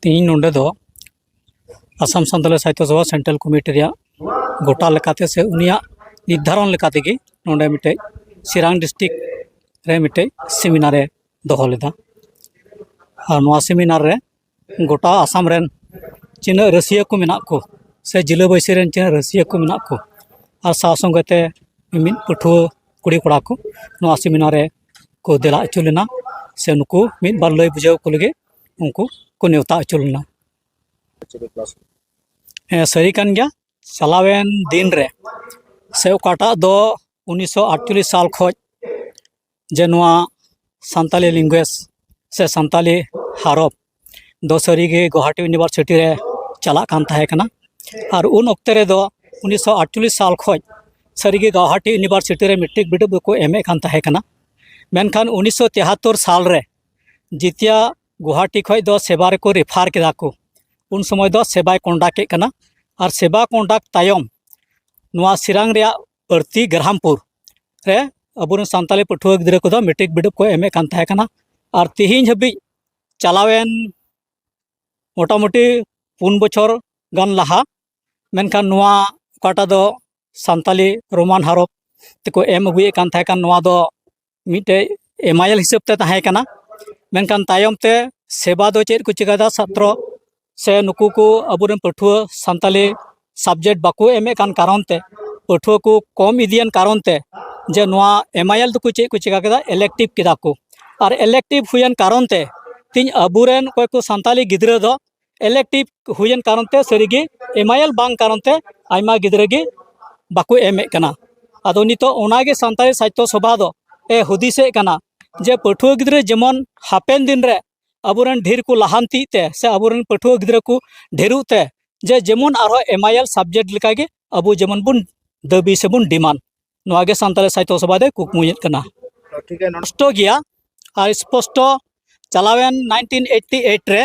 तीन नोंडे दो आसाम सान्ताली साहित्य सभा सेंट्रल कमिटी रे गोटा लेकाते से उनिया निर्धारण लेकाते गे नोंडे मिटे सिरांग डिस्ट्रिक्ट रे मिटे सेमिनार रे दोहो लेदा और नोआ सेमिनार रे गोटा आसाम रेन चिना रसिया को मेना को से जिला बैसी रेन चिना रसिया को मेना को और सा संगते मिमिन पठुआ कुड़ी कोड़ा को नोआ सेमिनार रे को देला अचु लेना से नुकु मिद बार लय बुझाव को लगे उनको को नेवता अचु लेना सही कान गया चलावेन दिन रे से ओकाटा दो 1948 साल खोज जे नोआ सान्ताली लैंग्वेज से सान्ताली हारप दो सरीगे गुवाहाटी यूनिवर्सिटी रे चला कान ताहे कना और उन ओक्ते रे दो 1948 साल खोज सरीगे गुवाहाटी यूनिवर्सिटी रे मैट्रिक बिडब को एमए कान ताहे कना मेनखान 1973 साल रे जितिया गुवाहाटी खोज दो सेवा रे को रेफार केदा को उन समय दो सेवाय कंडक्ट के कना और सेवा कंडक्ट तायम नोआ सिरांग रे बर्ती ग्रामपुर रे अबुन सान्ताली पठुआ गिद्रा को दो मैट्रिक बिडब को एमए कान ताहे कना और तिहिन हबी चलावेन मोटामुटी 4 बछर गान लहा मेनखान नोआ काटा दो सान्ताली रोमान हारप तेको एम अगुए कान ताहे कान नोआ दो मिटे एमआईएल हिसाब ते ताहे कना मेनखान तायम ते सेवा दो चेद को चिकादा छात्र से नुकु को अबुरन पठुआ सान्ताली सब्जेक्ट बाको एमए कान कारण ते पठुआ को कम इदियन कारण ते जे नोआ एमआईएल को चेद को चिका केदा इलेक्टिव केदा को और इलेक्टिव हुयन कारण ते तीन अबुरन कोई को सान्ताली गिद्रा दो इलेक्टिव हुयन कारण ते सरीगे एमआईएल बांग कारण ते आयमा गिद्रा गे बाको एमए कना आदो नितो ओनागे सान्ताली साहित्य सभा दो ए हुदिसे कना जे पठुआ गिद्रा जेमन हापेन दिन रे अबुरन ढेर को लहांती ते से अबुरन पठुआ गिद्रा को ढेरु ते जे जेमन आरो एमआईएल सब्जेक्ट लेकागे अबु जेमन बुन दबी से बुन डिमांड नोआगे सान्ताली साहित्य सभा दे कुकमुयत कना ठीक है नष्ट गया और स्पष्ट चलावेन 1988 रे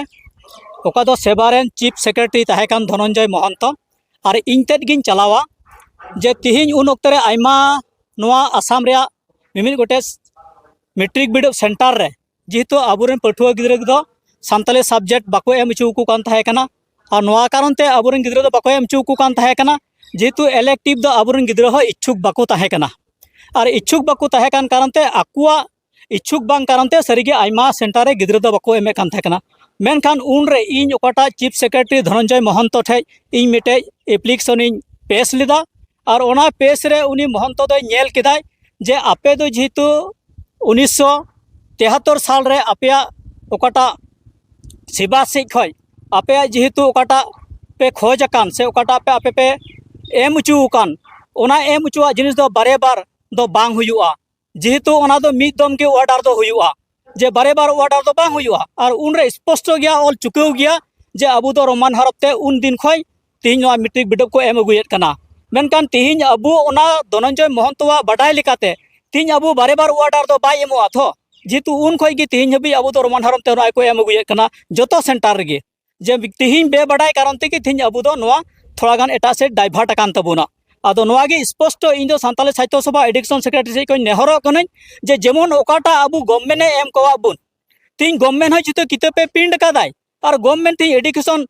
ओका दो सेवारेन चीफ सेक्रेटरी ताहेकान धनंजय महंत और इनतेद गिन चलावा जे तिहिन उन ओक्ते रे आयमा नोआ आसाम रे मिमिन गोटे मैट्रिक बिडब सेंटर रे जेहेतु अबुरन पठुआ गिद्रा दो सान्ताली सब्जेक्ट बाको एम चु को कान ताहे कना और नोआ कारण ते अबुरन गिद्रा दो बाको एम चु को कान ताहे कना जेहेतु इलेक्टिव दो अबुरन गिद्रा हो इच्छुक बाको ताहे कना और इच्छुक बाको ताहे कान कारण ते आकुआ इच्छुक बांग कारण ते सरीगे आयमा सेंटर रे गिद्रा दो बाको एमे कान ताहे कना मेनखान उन रे इन ओकाटा चीफ सेक्रेटरी धनंजय महंत ठे इन मिटे एप्लीकेशन इन पेश लेदा और ओना पेश रे उनी महंत दो नेल केदाय जे आपे दो जेहेतु 1973 साल रे आपया ओकाटा सेवा से खय आपया जेहेतु ओकाटा पे खोज कान से ओकाटा पे आपे पे एम चु कान ओना एम चुआ जिनिस दो बारे बार दो बांग हुयुआ जेहेतु ओना दो मिद दम के ऑर्डर दो हुयुआ जे बारे बार ऑर्डर दो बांग हुयुआ और उन रे स्पष्ट गया ऑल चुकाव गया जे अबु दो रोमान हरपते उन दिन खय तीन नोआ मैट्रिक बिडब को एम अगुयत कना मेनकान तीन अबु ओना धनंजय महंतवा बाडाय लेकाते तीन अबु बारे बार ऑर्डर दो बाय एमोआ थो जेहेतु उन खय गे तीन हबी अबु दो रोमान हरम ते नोआ को एम अगुयत कना जतो सेंटर गे जे तीन बे बाडाय कारण ते कि तीन अबु दो नोआ थोड़ा गान एटा से डाइवर्ट कान तबुना आदो नोआ गे स्पष्ट इन दो सान्ताली साहित्य सभा एडिक्शन सेक्रेटरी से को नेहरो कने जे जेमन ओकाटा अबु गवर्नमेंट ए एम कोवा बुन तीन गवर्नमेंट ह जितो किताबे पिंड कादाय और गवर्नमेंट ती एडुकेशन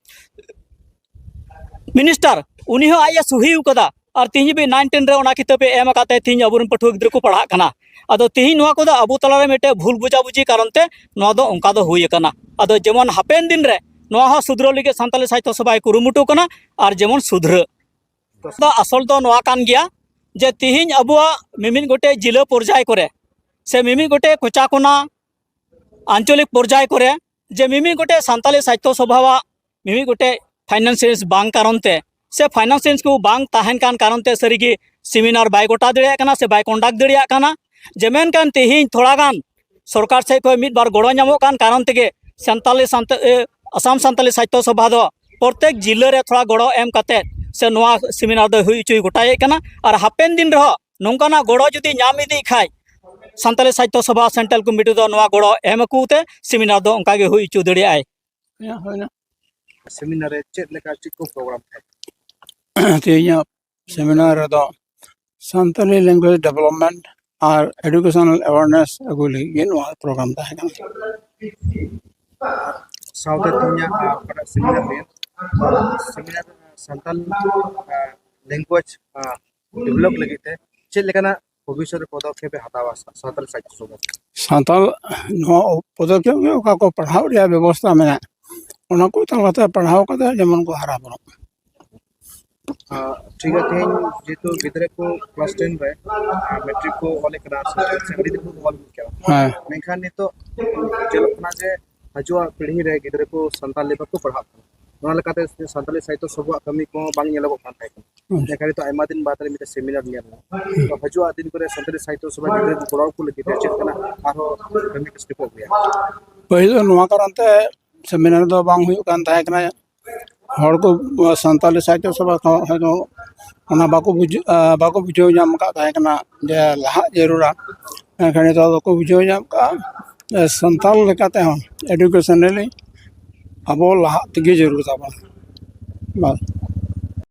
मिनिस्टर उनी हो आया सुही कदा और तीन भी 19 रे ओना किताबे एम काते तीन अबुरन पठुआ गिद्रा को पढ़ा कना आदो तीन नोआ को दो अबु तला रे मेटे भूल बुझा बुझी कारण ते नोआ दो ओंका दो हुई कना आदो जेमन हापेन दिन रे नोआ हो सुधरो लिगे सान्ताली साहित्य सभा कुरुमुटु कना और जेमन सुधर दो असल दो नोआ कान गया जे तिहिन अबुआ मिमिन गोटे जिला पर्याय करे से मिमिन गोटे कोचाकोना आंचलिक पर्याय करे जे मिमिन गोटे सान्ताली साहित्य सभा मिमिन गोटे फाइनेंशियल्स बांग कारणते से फाइनेंशियल्स को बांग ताहेन कान कारणते सरीगी सेमिनार बाय गोटा दड़िया काना से बाय कंडक्ट दड़िया काना जे मेन कान तिहिन थोड़ा गान सरकार से को मिद बार गड़ो नामो कान कारण तेगे आसाम सान्ताली साहित्य सभा दो प्रत्येक जिले रे थोड़ा गड़ो एम काते से नोआ सेमिनार दो हुई चुई गोटाए काना और हापेन दिन रह नोंकाना गड़ो जुदी नाम इदी खाय सान्ताली साहित्य सभा सेंट्रल कमिटी दो नोआ गड़ो एम कुते सेमिनार दो उनका गे हुई चु दड़ियाय सेमिनार रे चेक लेका चेक को प्रोग्राम है तेया सेमिनार दो सान्ताली लैंग्वेज डेवलपमेंट और एजुकेशनल अवेयरनेस अगुली ये नोआ प्रोग्राम ता है साउथ दुनिया pada seminar ni seminar santal language develop lagi te chet lekana भविष्य पदक्षेप हतावा सान्ताल साहित्य सभा सान्ताल नो पदक्षेप के को पढ़ाव रे व्यवस्था में ओना को तलते पढ़ाव कते जेमन को हारा बनो ठीक है तेन जेतो गिदरे को क्लास 10 रे मैट्रिक को ओले करा सेकेंडरी दिन को ओल क्या हां मेखान नि तो जेलकना जे हजुआ पीढ़ी रे गिदरे को सान्ताल लेबा को पढ़ा नोना लकाते सान्ताली साहित्य सभा कमी को बांग नेलो कान थाय देखा तो आयमा दिन बात रे मिटे सेमिनार निया तो हजुआ दिन करे सान्ताली साहित्य सभा गिदरे को पढ़ाव को लगी चेक कना आरो कमी के स्टेप हो गया पहिलो नोआ करनते सेमिनार दो बांग हुई कान थाय कना हर को सान्ताली साहित्य सभा है तो ओना बाको बुझो जाम का थाय कना जे लहा जरूरा एखने तो को बुझो जाम का सान्ताल लेकाते हम एजुकेशनली अब लहा तगे जरूर था बस